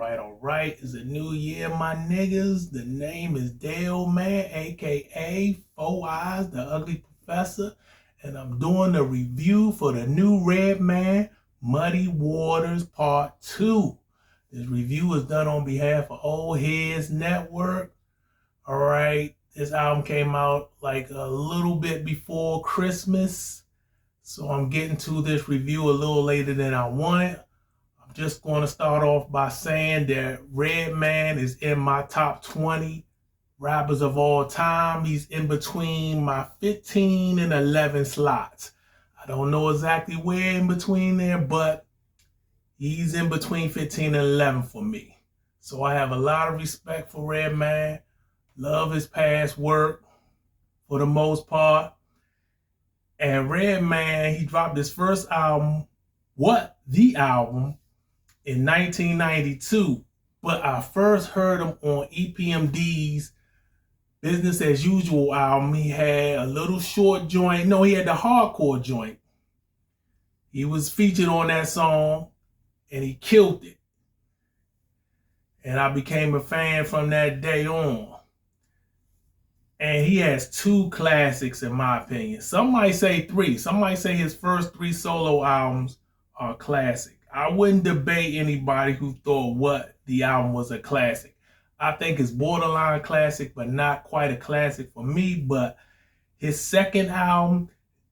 all right. It's a new year, my niggas. The name is Delman, aka Four Eyes, the Ugly Professor, and I'm doing a review for the new Redman, Muddy Waters Part 2. This review is done on behalf of Old Heads Network. All right, this album came out like a little bit before Christmas, so I'm getting to this review a little later than I wanted. I'm just going to start off by saying that Redman is in my top 20 rappers of all time. He's in between my 15 and 11 slots. I don't know exactly where in between there, but he's in between 15 and 11 for me. So I have a lot of respect for Redman. Love his past work for the most part. And Redman, he dropped his first album, The Album, in 1992, but I first heard him on EPMD's Business as Usual album. He had a little short joint. No, he had the hardcore joint. He was featured on that song and he killed it. And I became a fan from that day on. And he has two classics in my opinion. Some might say three. Some might say his first three solo albums are classic. I wouldn't debate anybody who thought the album was a classic. I think it's borderline classic, but not quite a classic for me. But his second album,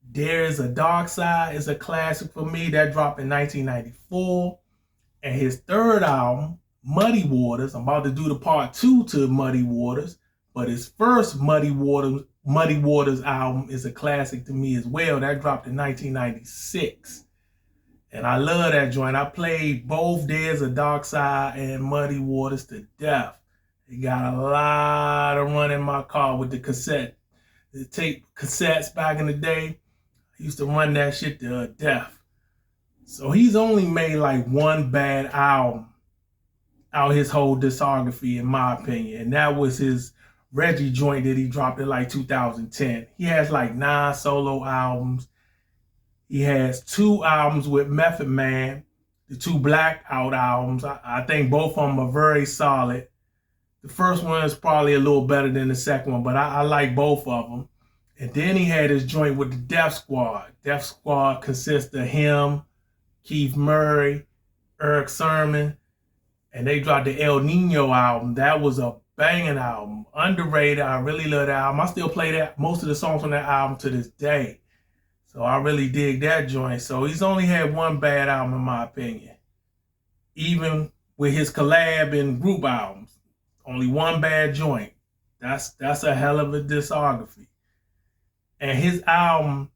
There Is a Dark Side, is a classic for me. That dropped in 1994. And his third album, Muddy Waters, I'm about to do the part 2 to Muddy Waters, but his first Muddy Waters album is a classic to me as well. That dropped in 1996. And I love that joint. I played both There's a Dark Side and Muddy Waters to death. It got a lot of run in my car with the tape cassettes back in the day. I used to run that shit to death. So he's only made like one bad album out his whole discography, in my opinion. And that was his Reggie joint that he dropped in like 2010. He has like 9 solo albums. He has 2 albums with Method Man, the 2 Blackout albums. I think both of them are very solid. The first one is probably a little better than the second one, but I like both of them. And then he had his joint with the Def Squad. Def Squad consists of him, Keith Murray, Eric Sermon, and they dropped the El Nino album. That was a banging album. Underrated. I really love that album. I still play most of the songs on that album to this day. So I really dig that joint. So he's only had one bad album in my opinion. Even with his collab and group albums. Only one bad joint. That's a hell of a discography. And his album,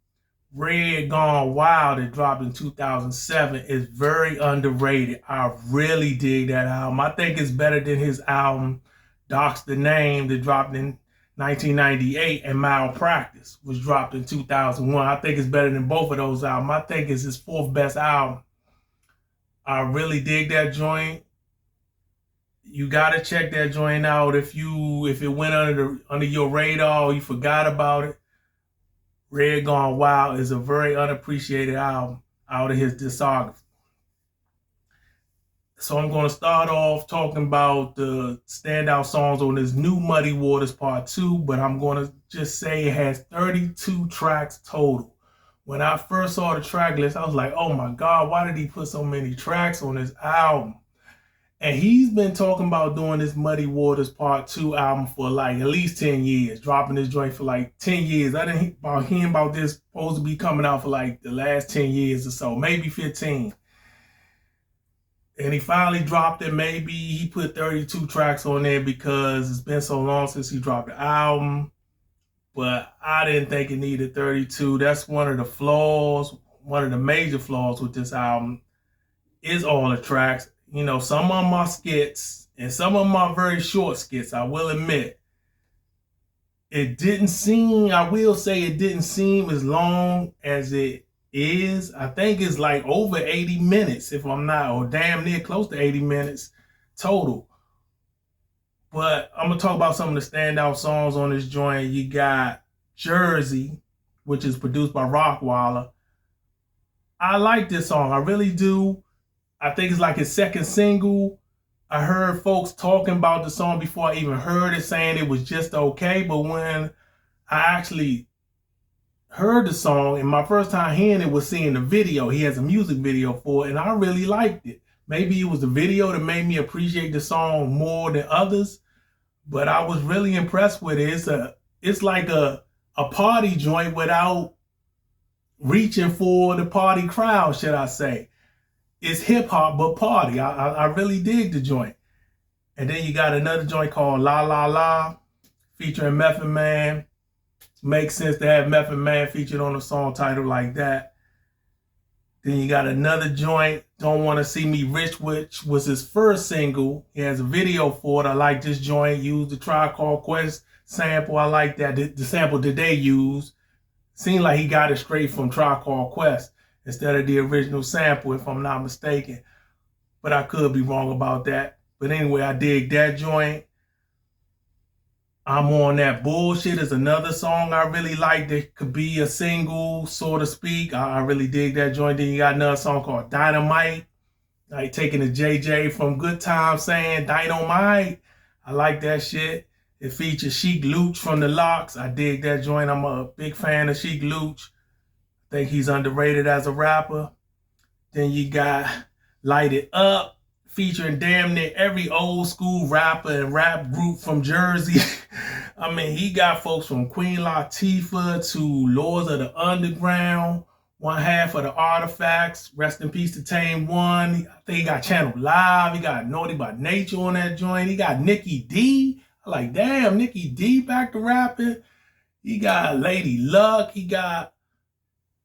Red Gone Wild, that dropped in 2007, is very underrated. I really dig that album. I think it's better than his album, Doc's the Name, that dropped in 1998, and Malpractice was dropped in 2001. I think it's better than both of those albums. I think it's his 4th best album. I really dig that joint. You gotta check that joint out if it went under your radar or you forgot about it. Red Gone Wild is a very unappreciated album out of his discography. So I'm going to start off talking about the standout songs on this new Muddy Waters Part 2, but I'm going to just say it has 32 tracks total. When I first saw the track list, I was like, oh my God, why did he put so many tracks on this album? And he's been talking about doing this Muddy Waters Part 2 album for like at least 10 years, dropping this joint for like 10 years. I didn't hear about this supposed to be coming out for like the last 10 years or so, maybe 15. And he finally dropped it. Maybe he put 32 tracks on there because it's been so long since he dropped the album. But I didn't think it needed 32. That's one of the flaws, one of the major flaws with this album is all the tracks. You know, some of them are skits and some of them are very short skits, I will admit. It didn't seem as long as it is. I think it's like over 80 minutes, if I'm not, or damn near close to 80 minutes total. But I'm going to talk about some of the standout songs on this joint. You got Jersey, which is produced by Rockwaller. I like this song. I really do. I think it's like his second single. I heard folks talking about the song before I even heard it, saying it was just okay. But when I actually heard the song, and my first time hearing it was seeing the video. He has a music video for it, and I really liked it. Maybe it was the video that made me appreciate the song more than others, but I was really impressed with it. It's like a party joint without reaching for the party crowd, should I say. It's hip hop, but party. I really dig the joint. And then you got another joint called La La La, featuring Method Man. Makes sense to have Method Man featured on a song title like that. Then you got another joint, Don't Wanna See Me Rich, which was his first single. He has a video for it. I like this joint. Used the Tribe Called Quest sample. I like that. The sample that they used seemed like he got it straight from Tribe Called Quest instead of the original sample, if I'm not mistaken. But I could be wrong about that. But anyway, I dig that joint. I'm On That Bullshit is another song I really like that could be a single, so to speak. I really dig that joint. Then you got another song called Dynamite, like taking the JJ from Good Times saying Dynamite. I like that shit. It features Sheek Louch from The Lox. I dig that joint. I'm a big fan of Sheek Louch. I think he's underrated as a rapper. Then you got Light It Up, featuring damn near every old school rapper and rap group from Jersey. I mean, he got folks from Queen Latifah to Lords of the Underground, one half of the Artifacts, rest in peace to Tame One. I think he got Channel Live. He got Naughty by Nature on that joint. He got Nikki D. I like, damn, Nikki D back to rapping. He got Lady Luck. He got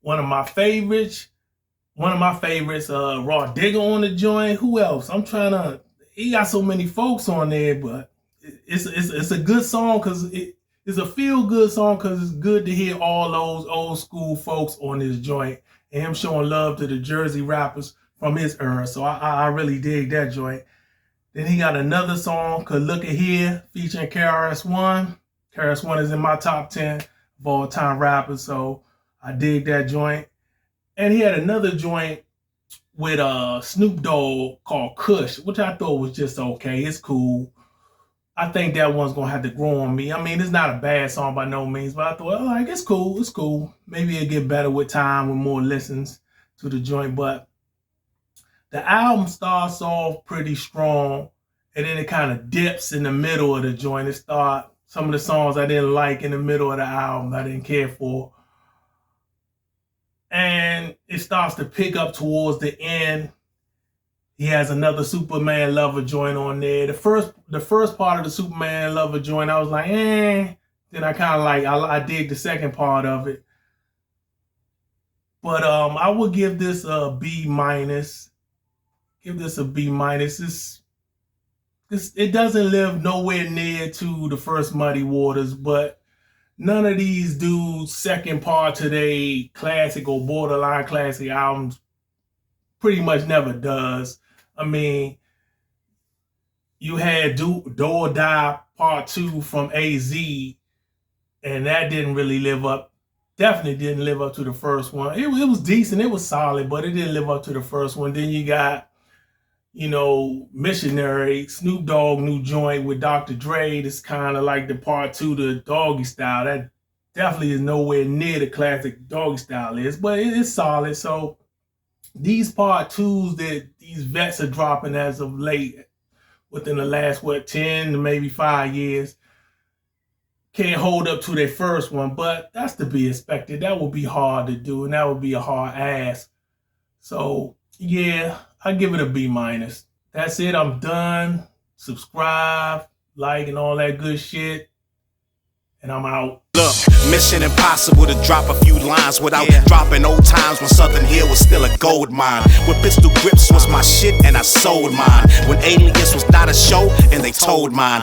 one of my favorites, Raw Digger on the joint. Who else? He got so many folks on there, but it's a good song because it's a feel-good song because it's good to hear all those old school folks on this joint and him showing love to the Jersey rappers from his era. So I really dig that joint. Then he got another song called Look At Here featuring KRS-One. KRS-One is in my top 10 of all-time rappers, so I dig that joint. And he had another joint with Snoop Dogg called Kush, which I thought was just okay. It's cool. I think that one's gonna have to grow on me. I mean, it's not a bad song by no means, but I thought, like, it's cool, it's cool. Maybe it'll get better with time, with more listens to the joint. But the album starts off pretty strong, and then it kind of dips in the middle of the joint. Some of the songs I didn't like in the middle of the album, I didn't care for. And it starts to pick up towards the end. He has another Superman Lover joint on there. The first part of the Superman Lover joint, I was like, eh. Then I kind of I dig the second part of it. But I would give this a B minus. Give this a B minus. It doesn't live nowhere near to the first Muddy Waters, but none of these dudes' second part to their classic or borderline classic albums pretty much never does. I mean, you had Do or Die Part 2 from AZ, and that didn't really live up. Definitely didn't live up to the first one. It was decent, it was solid, but it didn't live up to the first one. Then you got, Missionary, Snoop Dogg new joint with Dr. Dre. It's kind of like the Part 2 to Doggy Style. That definitely is nowhere near the classic Doggy Style is, but it's solid. So these Part 2s that these vets are dropping as of late, within the last, 10 to maybe 5 years, can't hold up to their first one, but that's to be expected. That would be hard to do, and that would be a hard ask. So, yeah, I give it a B minus. That's it. I'm done. Subscribe, like, and all that good shit. And I'm out. Look, mission impossible to drop a few lines without dropping old times when Southern Hill was still a gold mine. When pistol grips was my shit and I sold mine. When Alias was not a show and they told mine.